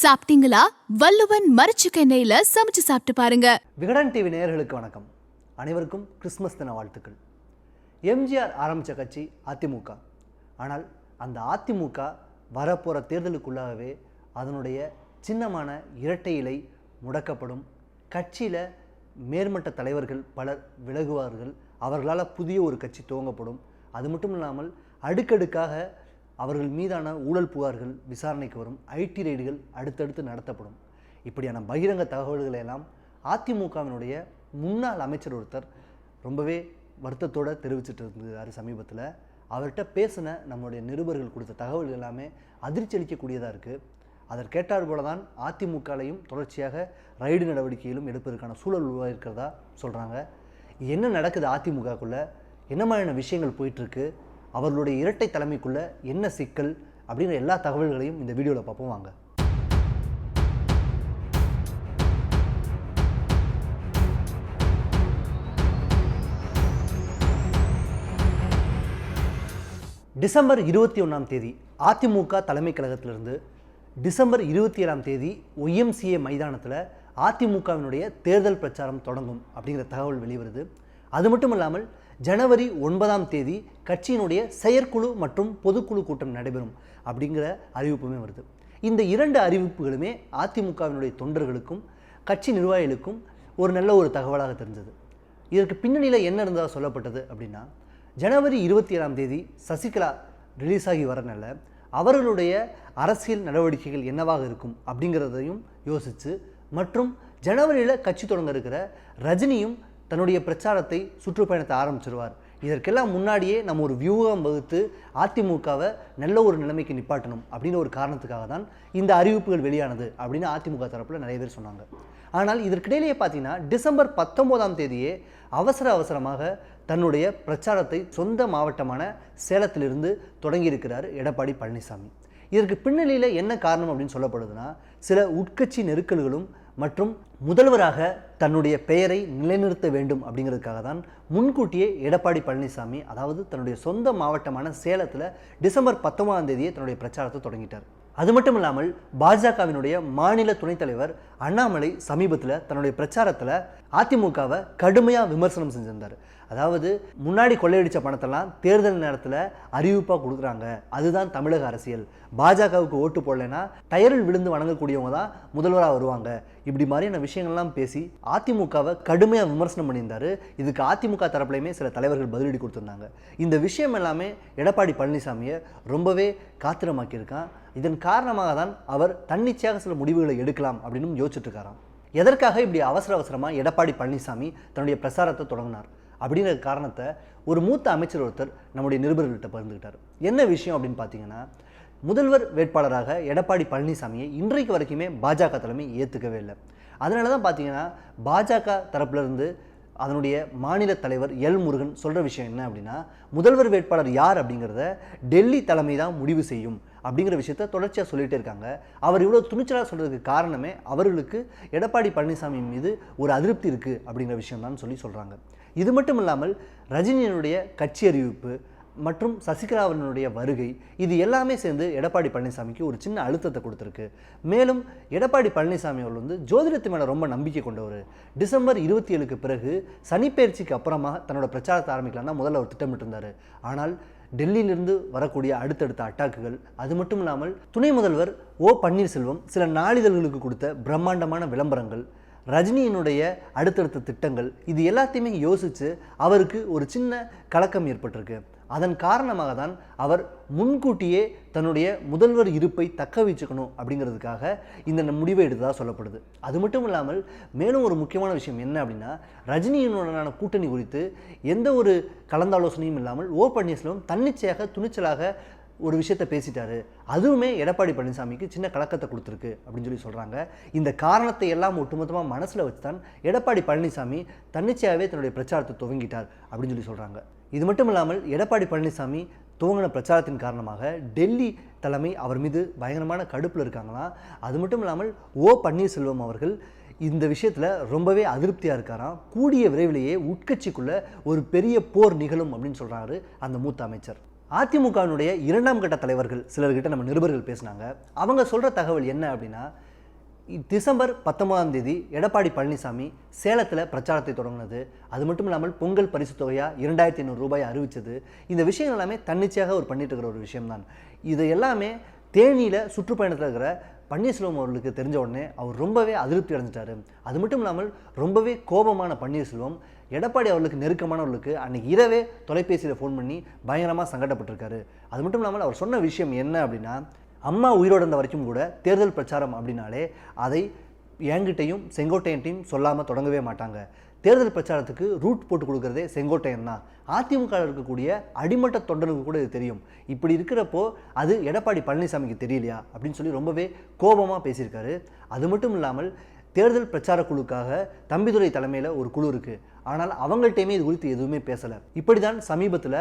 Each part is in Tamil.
சாப்பிட்டீங்களா? வள்ளுவன் மரச்சுக்க எண்ணெயில சமைச்சு சாப்பிட்டு பாருங்க. விகடன் டிவி நேயர்களுக்கு வணக்கம். அனைவருக்கும் கிறிஸ்துமஸ் தின வாழ்த்துக்கள். எம்ஜிஆர் ஆரம்பித்த கட்சி அதிமுக. ஆனால் அந்த அதிமுக வரப்போகிற தேர்தலுக்குள்ளாகவே அதனுடைய சின்னமான இரட்டை இலை முடக்கப்படும். கட்சியில் மேல்மட்ட தலைவர்கள் பலர் விலகுவார்கள். அவர்களால் புதிய ஒரு கட்சி துவங்கப்படும். அது மட்டும் இல்லாமல் அடுக்கடுக்காக அவர்கள் மீதான ஊழல் புகார்கள் விசாரணைக்கு வரும். ஐடி ரெய்டுகள் அடுத்தடுத்து நடத்தப்படும். இப்படியான பகிரங்க தகவல்களை எல்லாம் அதிமுகவினுடைய முன்னாள் அமைச்சர் ஒருத்தர் ரொம்பவே வருத்தத்தோடு தெரிவிச்சிட்டு இருந்தார் சமீபத்தில். அவர்கிட்ட பேசின நம்மளுடைய நிருபர்கள் கொடுத்த தகவல்கள் எல்லாமே அதிர்ச்சி அளிக்கக்கூடியதாக இருக்குது. அதற்கு கேட்டார் போல தான் அதிமுகலையும் தொடர்ச்சியாக ரைடு நடவடிக்கைகளும் எடுப்பதற்கான சூழல் உருவாகிருக்கிறதா சொல்கிறாங்க. என்ன நடக்குது அதிமுகக்குள்ளே, என்ன மாதிரியான விஷயங்கள் போயிட்டுருக்கு, அவர்களுடைய இரட்டை தலைமைக்குள்ள என்ன சிக்கல் அப்படிங்கிற எல்லா தகவல்களையும் இந்த வீடியோவில் பார்ப்போம் வாங்க. டிசம்பர் 21 அதிமுக தலைமை கழகத்திலிருந்து டிசம்பர் 27 ஒய்எம்சிஏ மைதானத்தில் அதிமுகவினுடைய தேர்தல் பிரச்சாரம் தொடங்கும் அப்படிங்கிற தகவல் வெளிவருது. அது மட்டும் இல்லாமல் ஜனவரி 9 கட்சியினுடைய செயற்குழு மற்றும் பொதுக்குழு கூட்டம் நடைபெறும் அப்படிங்கிற அறிவிப்புமே வருது. இந்த இரண்டு அறிவிப்புகளுமே அதிமுகவினுடைய தொண்டர்களுக்கும் கட்சி நிர்வாகிகளுக்கும் ஒரு நல்ல ஒரு தகவலாக தெரிஞ்சது. இதற்கு பின்னணியில் என்ன இருந்ததாக சொல்லப்பட்டது அப்படின்னா, ஜனவரி 27 சசிகலா ரிலீஸ் ஆகி வரனால அவர்களுடைய அரசியல் நடவடிக்கைகள் என்னவாக இருக்கும் அப்படிங்கிறதையும் யோசித்து, மற்றும் ஜனவரியில் கட்சி தொடங்க இருக்கிற ரஜினியும் தன்னுடைய பிரச்சாரத்தை சுற்றுப்பயணத்தை ஆரம்பிச்சிருவார். இதற்கெல்லாம் முன்னாடியே நம்ம ஒரு வியூகம் வகுத்து அதிமுகவை நல்ல ஒரு நிலைமைக்கு நிப்பாட்டணும் அப்படின்னு ஒரு காரணத்துக்காக தான் இந்த அறிவிப்புகள் வெளியானது அப்படின்னு அதிமுக தரப்பில் நிறைய பேர் சொன்னாங்க. ஆனால் இதற்கிடையிலேயே பார்த்தீங்கன்னா டிசம்பர் 19 அவசரமாக தன்னுடைய பிரச்சாரத்தை சொந்த மாவட்டமான சேலத்திலிருந்து தொடங்கியிருக்கிறார் எடப்பாடி பழனிசாமி. இதற்கு பின்னணியில் என்ன காரணம் அப்படின்னு சொல்லப்படுதுன்னா, சில உட்கட்சி நெருக்கல்களும் மற்றும் முதல்வராக தன்னுடைய பெயரை நிலைநிறுத்த வேண்டும் அப்படிங்கிறதுக்காக தான் முன்கூட்டியே எடப்பாடி பழனிசாமி, அதாவது தன்னுடைய சொந்த மாவட்டமான சேலத்தில் டிசம்பர் 19 தன்னுடைய பிரச்சாரத்தை தொடங்கிட்டார். அது மட்டும் இல்லாமல் பாஜகவினுடைய மாநில துணைத் தலைவர் அண்ணாமலை சமீபத்தில் தன்னுடைய பிரச்சாரத்தில் அதிமுகவை கடுமையாக விமர்சனம் செஞ்சிருந்தார். அதாவது முன்னாடி கொள்ளையடித்த பணத்தெல்லாம் தேர்தல் நேரத்தில் அறிவிப்பாக கொடுக்குறாங்க, அதுதான் தமிழக அரசியல், பாஜகவுக்கு ஓட்டு போடலைன்னா டயரில் விழுந்து வணங்கக்கூடியவங்க தான் முதல்வராக வருவாங்க, இப்படி மாதிரியான விஷயங்கள்லாம் பேசி அதிமுகவை கடுமையாக விமர்சனம் பண்ணியிருந்தார். இதுக்கு அதிமுக தரப்புலையுமே சில தலைவர்கள் பதிலடி கொடுத்துருந்தாங்க. இந்த விஷயம் எல்லாமே எடப்பாடி பழனிசாமியை ரொம்பவே காத்திரமாக்கியிருக்கான். இதன் காரணமாக தான் அவர் தன்னிச்சையாக சில முடிவுகளை எடுக்கலாம் அப்படின்னு யோசிச்சுட்டு இருக்காராம். எதற்காக இப்படி அவசரமாக எடப்பாடி பழனிசாமி தன்னுடைய பிரச்சாரத்தை தொடங்கினார் அப்படிங்கிற காரணத்தை ஒரு மூத்த அமைச்சர் ஒருத்தர் நம்முடைய நிருபர்கள்ட்ட பகிர்ந்துக்கிட்டார். என்ன விஷயம் அப்படின்னு பார்த்தீங்கன்னா, முதல்வர் வேட்பாளராக எடப்பாடி பழனிசாமியை இன்றைக்கு வரைக்குமே பாஜக தலைமை ஏற்றுக்கவே இல்லை. அதனால தான் பார்த்தீங்கன்னா பாஜக தரப்பிலிருந்து அதனுடைய மாநில தலைவர் எல் முருகன் சொல்கிற விஷயம் என்ன அப்படின்னா, முதல்வர் வேட்பாளர் யார் அப்படிங்கிறத டெல்லி தலைமை தான் முடிவு செய்யும் அப்படிங்கிற விஷயத்த தொடர்ச்சியாக சொல்லிகிட்டே இருக்காங்க. அவர் இவ்வளோ துணிச்சலாக சொல்கிறதுக்கு காரணமே அவர்களுக்கு எடப்பாடி பழனிசாமி மீது ஒரு அதிருப்தி இருக்குது அப்படிங்கிற விஷயம் தான் சொல்கிறாங்க. இது மட்டும் இல்லாமல் ரஜினியினுடைய கட்சி அறிவிப்பு மற்றும் சசிகலாவினுடைய வருகை, இது எல்லாமே சேர்ந்து எடப்பாடி பழனிசாமிக்கு ஒரு சின்ன அழுத்தத்தை கொடுத்துருக்கு. மேலும் எடப்பாடி பழனிசாமி அவர்கள் ஜோதிடத்து மேலே ரொம்ப நம்பிக்கை கொண்டவர். டிசம்பர் 27 பிறகு சனிப்பெயர்ச்சிக்கு அப்புறமா தன்னோட பிரச்சாரத்தை ஆரம்பிக்கலாம் தான் முதல்ல அவர் திட்டமிட்டிருந்தார். ஆனால் டெல்லியிலிருந்து வரக்கூடிய அடுத்தடுத்த அட்டாக்குகள், அது மட்டும் இல்லாமல் துணை முதல்வர் ஓ பன்னீர்செல்வம் சில நாளிதழ்களுக்கு கொடுத்த பிரம்மாண்டமான விளம்பரங்கள், ரஜினியினுடைய அடுத்தடுத்த திட்டங்கள், இது எல்லாத்தையுமே யோசித்து அவருக்கு ஒரு சின்ன கலக்கம் ஏற்பட்டிருக்கு. அதன் காரணமாக தான் அவர் முன்கூட்டியே தன்னுடைய முதல்வர் இருப்பை தக்க வச்சுக்கணும் அப்படிங்கிறதுக்காக இந்த முடிவை எடுத்ததாக சொல்லப்படுது. அது மட்டும் இல்லாமல் மேலும் ஒரு முக்கியமான விஷயம் என்ன அப்படின்னா, ரஜினியினுடனான கூட்டணி குறித்து எந்த ஒரு கலந்தாலோசனையும் இல்லாமல் ஓ பன்னீர்செல்வம் தன்னிச்சையாக துணிச்சலாக ஒரு விஷயத்தை பேசிட்டாரு. அதுவுமே எடப்பாடி பழனிசாமிக்கு சின்ன கலக்கத்தை கொடுத்துருக்கு அப்படின்னு சொல்கிறாங்க. இந்த காரணத்தை எல்லாம் ஒட்டுமொத்தமாக மனசில் வச்சு தான் எடப்பாடி பழனிசாமி தன்னிச்சையாகவே தன்னுடைய பிரச்சாரத்தை துவங்கிட்டார் அப்படின்னு சொல்கிறாங்க. இது மட்டும் இல்லாமல் எடப்பாடி பழனிசாமி துவங்கின பிரச்சாரத்தின் காரணமாக டெல்லி தலைமை அவர் மீது பயங்கரமான கடுப்பில் இருக்காங்களாம். அது மட்டும் இல்லாமல் ஓ பன்னீர்செல்வம் அவர்கள் இந்த விஷயத்தில் ரொம்பவே அதிருப்தியாக இருக்காராம். கூடிய விரைவிலேயே உட்கட்சிக்குள்ளே ஒரு பெரிய போர் நிகழும் அப்படின்னு சொல்கிறாரு அந்த மூத்த அமைச்சர். அதிமுகவினுடைய இரண்டாம் கட்ட தலைவர்கள் சிலர்கிட்ட நம்ம நிருபர்கள் பேசினாங்க. அவங்க சொல்கிற தகவல் என்ன அப்படின்னா, டிசம்பர் 19ஆம் தேதி எடப்பாடி பழனிசாமி சேலத்தில் பிரச்சாரத்தை தொடங்கினது, அது மட்டும் இல்லாமல் பொங்கல் பரிசு தொகையாக 2500 ரூபாய் அறிவித்தது, இந்த விஷயங்கள் எல்லாமே தன்னிச்சையாக அவர் பண்ணிட்டு இருக்கிற ஒரு விஷயம்தான். இது எல்லாமே தேனியில் சுற்றுப்பயணத்தில் இருக்கிற பன்னீர்செல்வம் அவர்களுக்கு தெரிஞ்ச உடனே அவர் ரொம்பவே அதிருப்தி அடைஞ்சிட்டாரு. அது மட்டும் இல்லாமல் ரொம்பவே கோபமான பன்னீர்செல்வம் எடப்பாடி அவர்களுக்கு நெருக்கமானவர்களுக்கு அன்றைக்கி இரவே தொலைபேசியில் ஃபோன் பண்ணி பயங்கரமாக சங்கடப்பட்டிருக்காரு. அது மட்டும் இல்லாமல் அவர் சொன்ன விஷயம் என்ன அப்படின்னா, அம்மா உயிரோடு இருந்த வரைக்கும் கூட தேர்தல் பிரச்சாரம் அப்படின்னாலே அதை என்கிட்டையும் செங்கோட்டையன்ட்டையும் சொல்லாமல் தொடங்கவே மாட்டாங்க. தேர்தல் பிரச்சாரத்துக்கு ரூட் போட்டு கொடுக்குறதே செங்கோட்டையன் தான். அதிமுக இருக்கக்கூடிய அடிமட்ட தொண்டனுக்கு கூட இது தெரியும். இப்படி இருக்கிறப்போ அது எடப்பாடி பழனிசாமிக்கு தெரியலையா அப்படின்னு சொல்லி ரொம்பவே கோபமாக பேசியிருக்காரு. அது மட்டும் இல்லாமல் தேர்தல் பிரச்சார குழுக்காக தம்பிதுரை தலைமையில் ஒரு குழு இருக்குது, ஆனால் அவங்கள்ட்டையுமே இது குறித்து எதுவுமே பேசலை. இப்படி தான் சமீபத்தில்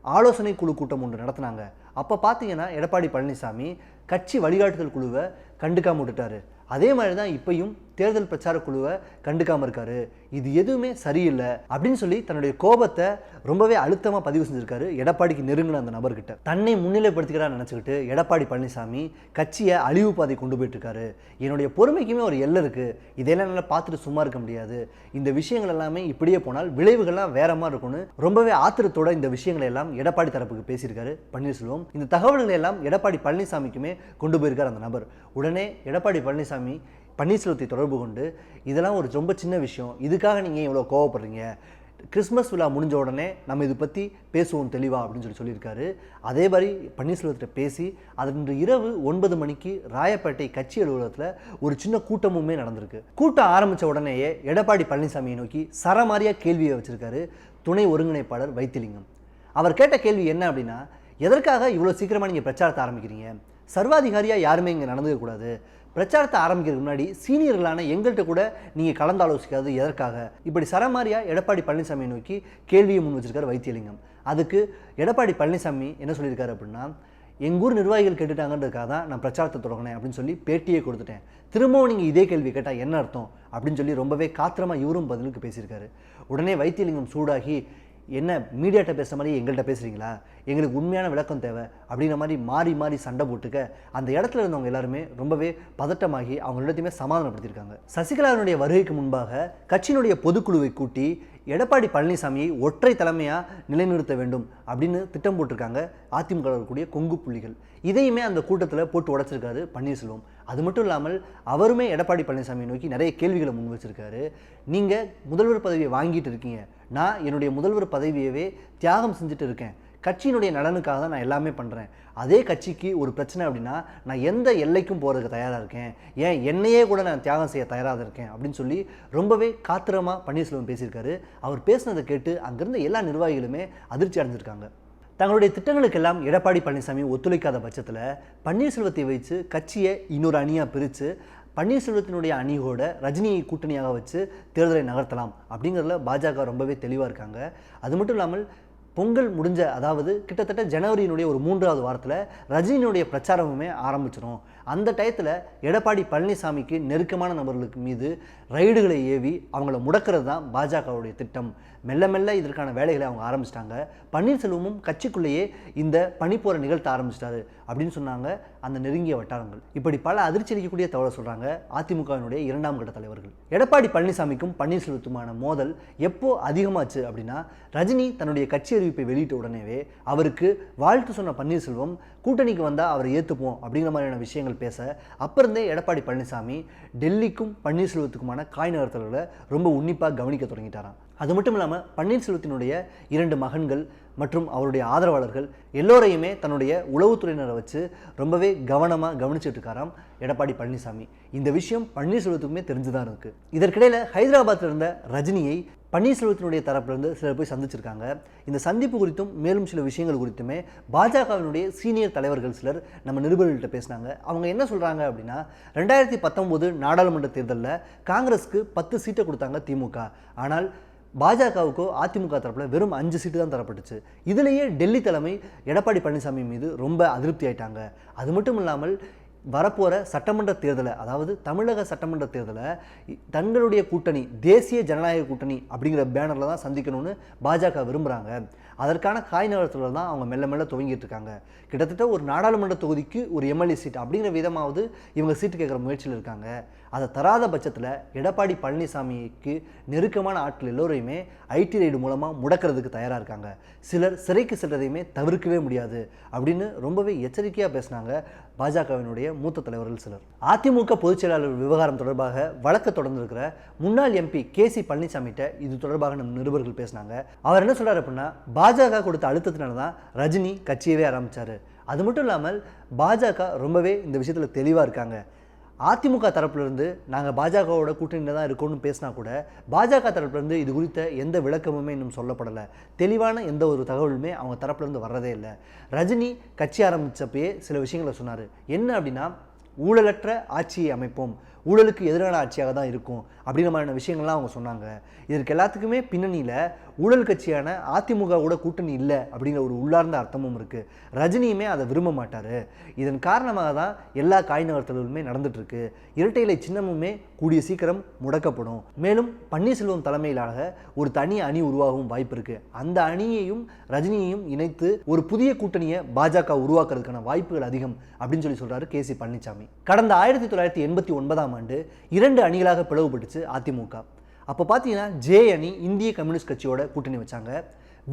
ஆலோசனை குழு கூட்டம் ஒன்று நடத்தினாங்க. அப்போ பார்த்தீங்கன்னா எடப்பாடி பழனிசாமி கட்சி வழிகாட்டுதல் குழுவை கண்டுக்காம விட்டுட்டாரு. அதே மாதிரி தான் இப்பையும் தேர்தல் பிரச்சார குழுவை கண்டுக்காமல் இருக்காரு. இது எதுவுமே சரியில்லை அப்படின்னு சொல்லி தன்னுடைய கோபத்தை ரொம்பவே அழுத்தமாக பதிவு செஞ்சுருக்காரு எடப்பாடிக்கு நெருங்கின அந்த நபர்கிட்ட. தன்னை முன்னிலைப்படுத்திக்கிறான்னு நினச்சிக்கிட்டு எடப்பாடி பழனிசாமி கட்சியை அழிவு பாதை கொண்டு போயிட்டுருக்காரு. என்னுடைய பொறுமைக்குமே ஒரு எல்லை இருக்குது, இதெல்லாம் நல்லா பார்த்துட்டு சும்மா இருக்க முடியாது, இந்த விஷயங்கள் எல்லாமே இப்படியே போனால் விளைவுகள்லாம் வேற மாதிரி இருக்கும்னு ரொம்பவே ஆத்திரத்தோட இந்த விஷயங்களை எல்லாம் எடப்பாடி தரப்புக்கு பேசியிருக்காரு பன்னீர்செல்வம். இந்த தகவல்களை எல்லாம் எடப்பாடி பழனிசாமிக்குமே கொண்டு போயிருக்கார் அந்த நபர். உடனே எடப்பாடி பழனிசாமி பன்னீர்செல்வத்தை தொடர்பு கொண்டு, இதெல்லாம் ஒரு ரொம்ப சின்ன விஷயம், இதுக்காக நீங்கள் இவ்வளோ கோவப்படுறீங்க, கிறிஸ்மஸ் விழா முடிஞ்ச உடனே நம்ம இதை பற்றி பேசுவோம் தெளிவாக அப்படின்னு சொல்லியிருக்காரு. அதே மாதிரி பன்னீர்செல்வத்தை பேசி அதன்று இரவு 9 மணிக்கு ராயப்பேட்டை கட்சி அலுவலகத்தில் ஒரு சின்ன கூட்டமுமே நடந்திருக்கு. கூட்டம் ஆரம்பித்த உடனேயே எடப்பாடி பழனிசாமியை நோக்கி சரமாரியாக கேள்வியை வச்சிருக்காரு துணை ஒருங்கிணைப்பாளர் வைத்திலிங்கம். அவர் கேட்ட கேள்வி என்ன அப்படின்னா, எதற்காக இவ்வளோ சீக்கிரமாக நீங்கள் பிரச்சாரத்தை ஆரம்பிக்கிறீங்க, சர்வாதிகாரியாக யாருமே இங்கே நடந்துக்கக்கூடாது, பிரச்சாரத்தை ஆரம்பிக்கிறதுக்கு முன்னாடி சீனியர்களான எங்கள்கிட்ட கூட நீங்கள் கலந்தாலோசிக்காது எதற்காக, இப்படி சரமாரியாக எடப்பாடி பழனிசாமியை நோக்கி கேள்வியை முன் வச்சிருக்காரு வைத்தியலிங்கம். அதுக்கு எடப்பாடி பழனிசாமி என்ன சொல்லியிருக்காரு அப்படின்னா, எங்கூர் நிர்வாகிகள் கேட்டுட்டாங்கன்றதுக்காக தான் நான் பிரச்சாரத்தை தொடங்கினேன் அப்படின்னு சொல்லி பேட்டியே கொடுத்துட்டேன், திரும்பவும் நீங்கள் இதே கேள்வி கேட்டால் என்ன அர்த்தம் அப்படின்னு சொல்லி ரொம்பவே காத்திரமாக இவரும் பதிலுக்கு பேசியிருக்காரு. உடனே வைத்தியலிங்கம் சூடாகி, என்ன மீடியாட்ட பேசுகிற மாதிரி எங்கள்கிட்ட பேசுகிறீங்களா, எங்களுக்கு உண்மையான விளக்கம் தேவை அப்படிங்கிற மாதிரி மாறி மாறி சண்டை போட்டுக்க அந்த இடத்துல இருந்தவங்க எல்லாருமே ரொம்பவே பதட்டமாகி அவங்க எல்லாத்தையுமே சமாதானப்படுத்தியிருக்காங்க. சசிகலாவினுடைய வருகைக்கு முன்பாக கட்சியினுடைய பொதுக்குழுவை கூட்டி எடப்பாடி பழனிசாமியை ஒற்றை தலைமையாக நிலைநிறுத்த வேண்டும் அப்படின்னு திட்டம் போட்டிருக்காங்க அதிமுக இருக்கக்கூடிய கொங்கு புள்ளிகள். இதையுமே அந்த கூட்டத்தில் போட்டு உடைச்சிருக்காரு பன்னீர்செல்வம். அது மட்டும் இல்லாமல் அவருமே எடப்பாடி பழனிசாமியை நோக்கி நிறைய கேள்விகளை முன் வச்சிருக்காரு. நீங்கள் முதல்வர் பதவியை வாங்கிட்டு இருக்கீங்க, நான் என்னுடைய முதல்வர் பதவியவே தியாகம் செஞ்சுட்டு இருக்கேன், கட்சியினுடைய நலனுக்காக தான் நான் எல்லாமே பண்ணுறேன், அதே கட்சிக்கு ஒரு பிரச்சனை அப்படின்னா நான் எந்த எல்லைக்கும் போகிறதுக்கு தயாராக இருக்கேன், ஏன் என்னையே கூட நான் தியாகம் செய்ய தயாராக இருக்கேன் அப்படின்னு சொல்லி ரொம்பவே காத்திரமாக பன்னீர்செல்வம் பேசியிருக்காரு. அவர் பேசினதை கேட்டு அங்கிருந்த எல்லா நிர்வாகிகளுமே அதிர்ச்சி அடைஞ்சிருக்காங்க. தங்களுடைய திட்டங்களுக்கெல்லாம் எடப்பாடி பழனிசாமி ஒத்துழைக்காத பட்சத்தில் பன்னீர்செல்வத்தை வைத்து கட்சியை இன்னொரு அணியாக பிரித்து பன்னீர்செல்வத்தினுடைய அணியோட ரஜினியை கூட்டணியாக வச்சு தேர்தலை நகர்த்தலாம் அப்படிங்கிறதுல பாஜக ரொம்பவே தெளிவாக இருக்காங்க. அது மட்டும் இல்லாமல் பொங்கல் முடிஞ்ச, அதாவது கிட்டத்தட்ட ஜனவரியினுடைய ஒரு 3வது வாரத்தில் ரஜினியினுடைய பிரச்சாரமுமே ஆரம்பிச்சிடும். அந்த டயத்தில் எடப்பாடி பழனிசாமிக்கு நெருக்கமான நபர்களுக்கு மீது ரைடுகளை ஏவி அவங்கள முடக்கிறது தான் பாஜகவுடைய திட்டம். மெல்ல மெல்ல இதற்கான வேலைகளை அவங்க ஆரம்பிச்சிட்டாங்க. பன்னீர்செல்வமும் கட்சிக்குள்ளேயே இந்த பனிப்போரை நிகழ்த்த ஆரம்பிச்சிட்டாரு அப்படின்னு சொன்னாங்க அந்த நெருங்கிய வட்டாரங்கள். இப்படி பல அதிர்ச்சி அளிக்கக்கூடிய தகவலை சொல்கிறாங்க அதிமுகவினுடைய 2ஆம் கட்ட தலைவர்கள். எடப்பாடி பழனிசாமிக்கும் பன்னீர்செல்வத்துமான மோதல் எப்போ அதிகமாச்சு அப்படின்னா, ரஜினி தன்னுடைய கட்சி அறிவிப்பை வெளியிட்ட உடனேவே அவருக்கு வாழ்த்து சொன்ன பன்னீர்செல்வம் கூட்டணிக்கு வந்தால் அவரை ஏற்றுப்போம் அப்படிங்கிற மாதிரியான விஷயங்கள் பேச, அப்பிருந்தே எடப்பாடி பழனிசாமி டெல்லிக்கும் பன்னீர்செல்வத்துக்குமான காய் நகர்த்தல்களை ரொம்ப உன்னிப்பாக கவனிக்க தொடங்கிட்டாராம். அது மட்டும் இல்லாமல் பன்னீர்செல்வத்தினுடைய 2 மகன்கள் மற்றும் அவருடைய ஆதரவாளர்கள் எல்லோரையுமே தன்னுடைய உளவுத்துறையினரை வச்சு ரொம்பவே கவனமாக கவனிச்சுட்டு இருக்காராம் எடப்பாடி பழனிசாமி. இந்த விஷயம் பன்னீர்செல்வத்துக்குமே தெரிஞ்சுதான் இருக்குது. இதற்கிடையில் ஹைதராபாத்தில் இருந்த ரஜினியை பன்னீர்செல்வத்தினுடைய தரப்பிலிருந்து சிலர் போய் சந்திச்சிருக்காங்க. இந்த சந்திப்பு குறித்தும் மேலும் சில விஷயங்கள் குறித்துமே பாஜகவினுடைய சீனியர் தலைவர்கள் சிலர் நம்ம நிருபர்கள்ட்ட பேசினாங்க. அவங்க என்ன சொல்கிறாங்க அப்படின்னா, 2019 நாடாளுமன்ற தேர்தலில் காங்கிரஸுக்கு 10 சீட்டை கொடுத்தாங்க திமுக, ஆனால் பாஜகவுக்கோ அதிமுக தரப்பில் வெறும் 5 சீட்டு தான் தரப்பட்டுச்சு. இதிலேயே டெல்லி தலைமை எடப்பாடி பழனிசாமி மீது ரொம்ப அதிருப்தி ஆயிட்டாங்க. அது மட்டும் இல்லாமல் வரப்போகிற சட்டமன்ற தேர்தலை, அதாவது தமிழக சட்டமன்ற தேர்தலை தங்களுடைய கூட்டணி, தேசிய ஜனநாயக கூட்டணி அப்படிங்கிற பேனரில் தான் சந்திக்கணும்னு பாஜக விரும்புகிறாங்க. அதற்கான காய் நகரத்தில் தான் அவங்க மெல்ல மெல்ல துவங்கிட்டு இருக்காங்க. கிட்டத்தட்ட ஒரு நாடாளுமன்ற தொகுதிக்கு ஒரு எம்எல்ஏ சீட் அப்படிங்கிற விதமாவது இவங்க சீட்டு கேட்குற முயற்சியில் இருக்காங்க. அதை தராத பட்சத்தில் எடப்பாடி பழனிசாமிக்கு நெருக்கமான ஆட்கள் எல்லோரையுமே ஐடி ரைடு மூலமாக முடக்கிறதுக்கு தயாராக இருக்காங்க. சிலர் சிறைக்கு செல்றதையுமே தவிர்க்கவே முடியாது அப்படின்னு ரொம்பவே எச்சரிக்கையாக பேசினாங்க பாஜகவினுடைய மூத்த தலைவர்கள் சிலர். அதிமுக பொதுச் செயலாளர் விவகாரம் தொடர்பாக வழக்கு தொடர்ந்திருக்கிற முன்னாள் எம்பி கேசி பழனிசாமிகிட்ட இது தொடர்பாக நம்ம நிருபர்கள் பேசினாங்க. அவர் என்ன சொல்றாரு அப்படின்னா, பாஜக கொடுத்த அழுத்தத்தினால தான் ரஜினி கட்சியவே ஆரம்பிச்சாரு. அது மட்டும் இல்லாமல் பாஜக ரொம்பவே இந்த விஷயத்தில் தெளிவாக இருக்காங்க. அதிமுக தரப்புலேருந்து நாங்கள் பாஜகவோட கூட்டணியில் தான் இருக்கோம்னு பேசினா கூட பாஜக தரப்புலேருந்து இது குறித்த எந்த விளக்கமுமே இன்னும் சொல்லப்படலை. தெளிவான எந்த ஒரு தகவலுமே அவங்க தரப்புலேருந்து வர்றதே இல்லை. ரஜினி கட்சி ஆரம்பித்தப்பயே சில விஷயங்களை சொன்னார். என்ன அப்படின்னா, ஊழலற்ற ஆட்சியை அமைப்போம், ஊழலுக்கு எதிரான ஆட்சியாக தான் இருக்கும் அப்படிங்கிற மாதிரியான விஷயங்கள்லாம் அவங்க சொன்னாங்க. இதற்கு எல்லாத்துக்குமே பின்னணியில் ஊழல் கட்சியான அதிமுகவோட கூட்டணி இல்லை அப்படிங்கிற ஒரு உள்ளார்ந்த அர்த்தமும் இருக்குது. ரஜினியுமே அதை விரும்ப மாட்டார். இதன் காரணமாக தான் எல்லா காய் நகர்த்தலுமே நடந்துட்டுருக்கு. இரட்டை இலை சின்னமுமே கூடிய சீக்கிரம் முடக்கப்படும். மேலும் பன்னீர்செல்வம் தலைமையிலாக ஒரு தனி அணி உருவாகவும் வாய்ப்பு இருக்குது. அந்த அணியையும் ரஜினியையும் இணைத்து ஒரு புதிய கூட்டணியை பாஜக உருவாக்குறதுக்கான வாய்ப்புகள் அதிகம் அப்படின்னு சொல்றாரு கேசி பழனிசாமி. கடந்த 1989ஆம் ஆண்டு 2 அணிகளாக பிளவுபட்டுச்சு அதிமுக. அப்போ பார்த்தீங்கன்னா ஜே அணி இந்திய கம்யூனிஸ்ட் கட்சியோட கூட்டணி வச்சாங்க.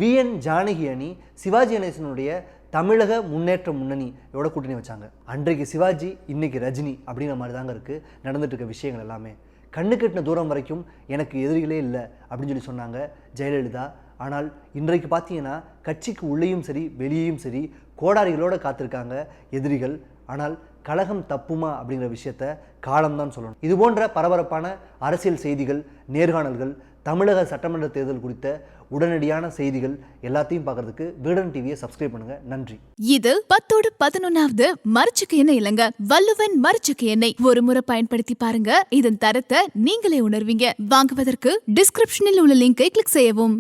விஎன் ஜானகி அணி சிவாஜி கணேசனுடைய தமிழக முன்னேற்ற முன்னணியோட கூட்டணி வச்சாங்க. அன்றைக்கு சிவாஜி, இன்னைக்கு ரஜினி அப்படிங்கிற மாதிரி தாங்க இருக்குது நடந்துட்டு இருக்க விஷயங்கள் எல்லாமே. கண்ணு கட்டின தூரம் வரைக்கும் எனக்கு எதிரிகளே இல்லை அப்படின்னு சொன்னாங்க ஜெயலலிதா. ஆனால் இன்றைக்கு பார்த்தீங்கன்னா கட்சிக்கு உள்ளேயும் சரி வெளியேயும் சரி கோடாரிகளோடு காத்திருக்காங்க எதிரிகள். ஆனால் கழகம் தப்புமா அப்படிங்கிற விஷயத்த காலம்தான் சொல்லணும். இது போன்ற பரபரப்பான அரசியல் செய்திகள், நேர்காணல்கள், தமிழக சட்டமன்ற தேர்தல் குறித்த உடனடியான செய்திகள் எல்லாத்தையும் பார்க்கறதுக்கு விகடன் டிவியை சப்ஸ்கிரைப் பண்ணுங்க. நன்றி. இது 10ஓடு 11வது மரச்சுக்கு எண்ணெய் இல்லைங்க, வள்ளுவன் மரச்சுக்கு எண்ணெய். ஒரு முறை பயன்படுத்தி பாருங்க, இதன் தரத்தை நீங்களே உணர்வீங்க. வாங்குவதற்கு டிஸ்கிரிப்ஷனில் உள்ள லிங்கை கிளிக் செய்யவும்.